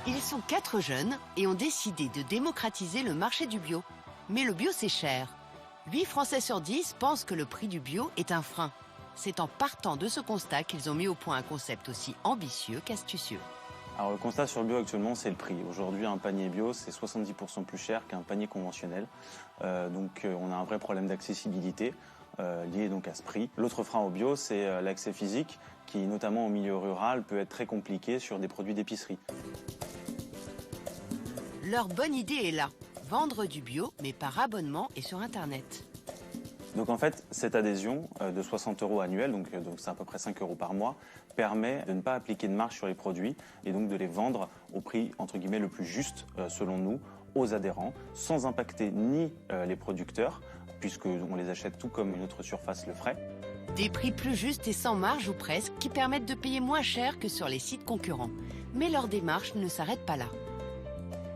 Ils sont 4 jeunes et ont décidé de démocratiser le marché du bio. Mais le bio, c'est cher. 8 Français sur 10 pensent que le prix du bio est un frein. C'est en partant de ce constat qu'ils ont mis au point un concept aussi ambitieux qu'astucieux. Alors le constat sur le bio actuellement, c'est le prix. Aujourd'hui, un panier bio, c'est 70% plus cher qu'un panier conventionnel. Donc on a un vrai problème d'accessibilité lié donc à ce prix. L'autre frein au bio, c'est l'accès physique qui, notamment au milieu rural, peut être très compliqué sur des produits d'épicerie. Leur bonne idée est là. Vendre du bio, mais par abonnement et sur Internet. Donc en fait, cette adhésion de 60 € annuels, donc c'est à peu près 5 € par mois, permet de ne pas appliquer de marge sur les produits et donc de les vendre au prix entre guillemets le plus juste selon nous aux adhérents, sans impacter ni les producteurs, puisqu'on les achète tout comme une autre surface le ferait. Des prix plus justes et sans marge ou presque, qui permettent de payer moins cher que sur les sites concurrents. Mais leur démarche ne s'arrête pas là.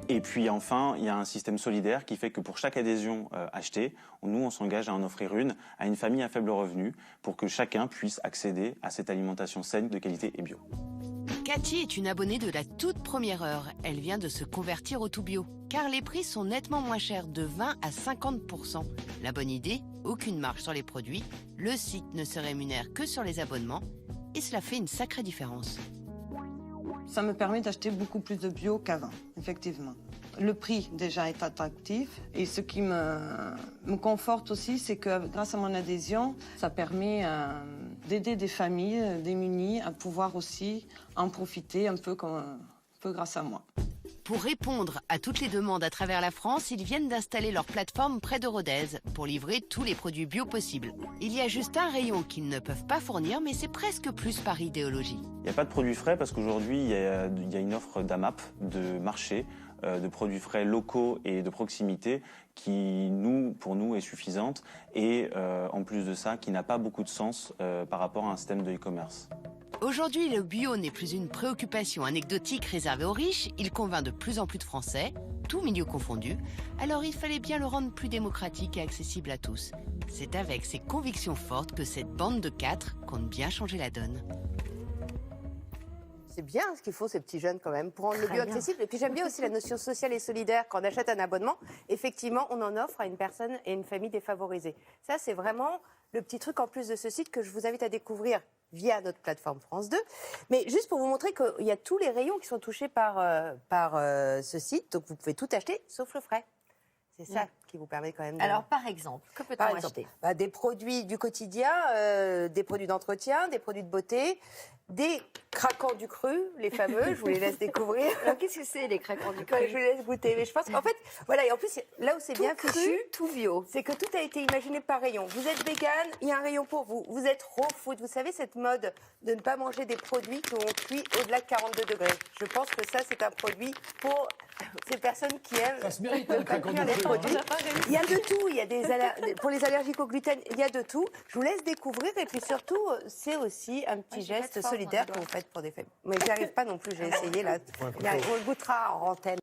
Et puis enfin, il y a un système solidaire qui fait que pour chaque adhésion achetée, nous on s'engage à en offrir une à une famille à faible revenu pour que chacun puisse accéder à cette alimentation saine, de qualité et bio. Cathy est une abonnée de la toute première heure. Elle vient de se convertir au tout bio, car les prix sont nettement moins chers, de 20 à 50%. La bonne idée, aucune marge sur les produits, le site ne se rémunère que sur les abonnements, et cela fait une sacrée différence. Ça me permet d'acheter beaucoup plus de bio qu'avant, effectivement. Le prix, déjà, est attractif. Et ce qui me conforte aussi, c'est que grâce à mon adhésion, ça permet d'aider des familles démunies à pouvoir aussi en profiter un peu grâce à moi. Pour répondre à toutes les demandes à travers la France, ils viennent d'installer leur plateforme près de Rodez pour livrer tous les produits bio possibles. Il y a juste un rayon qu'ils ne peuvent pas fournir, mais c'est presque plus par idéologie. Il n'y a pas de produits frais parce qu'aujourd'hui, il y a une offre d'AMAP, de marché, de produits frais locaux et de proximité qui, pour nous, est suffisante et en plus de ça, qui n'a pas beaucoup de sens par rapport à un système de e-commerce. Aujourd'hui, le bio n'est plus une préoccupation anecdotique réservée aux riches. Il convainc de plus en plus de Français, tous milieux confondus. Alors il fallait bien le rendre plus démocratique et accessible à tous. C'est avec ces convictions fortes que cette bande de 4 compte bien changer la donne. C'est bien ce qu'ils font, ces petits jeunes, quand même, pour rendre le bio accessible. Et puis j'aime bien aussi la notion sociale et solidaire. Quand on achète un abonnement, effectivement, on en offre à une personne et une famille défavorisée. Ça, c'est vraiment le petit truc en plus de ce site que je vous invite à découvrir via notre plateforme France 2. Mais juste pour vous montrer qu'il y a tous les rayons qui sont touchés par ce site. Donc vous pouvez tout acheter, sauf le frais. C'est ça qui vous permet quand même de... Alors, par exemple, que peut-on acheter ? Des produits du quotidien, des produits d'entretien, des produits de beauté, des craquants du cru, les fameux, je vous les laisse découvrir. Alors, qu'est-ce que c'est, les craquants du cru ? Je vous laisse goûter. Mais je pense qu'en fait, voilà, et en plus, là où c'est bien cru, fichu, tout bio, c'est que tout a été imaginé par rayon. Vous êtes vegan, il y a un rayon pour vous. Vous êtes raw food. Vous savez, cette mode de ne pas manger des produits qui ont cuit au-delà de 42 degrés. Je pense que ça, c'est un produit pour ces personnes qui aiment Ça se mérite, ne pas cuire les produits. Il y a de tout. Il y a pour les allergiques au gluten, il y a de tout. Je vous laisse découvrir. Et puis surtout, c'est aussi un petit geste solidaire que vous faites pour des familles. Mais j'y arrive pas non plus. J'ai essayé là. On le goûtera en antenne.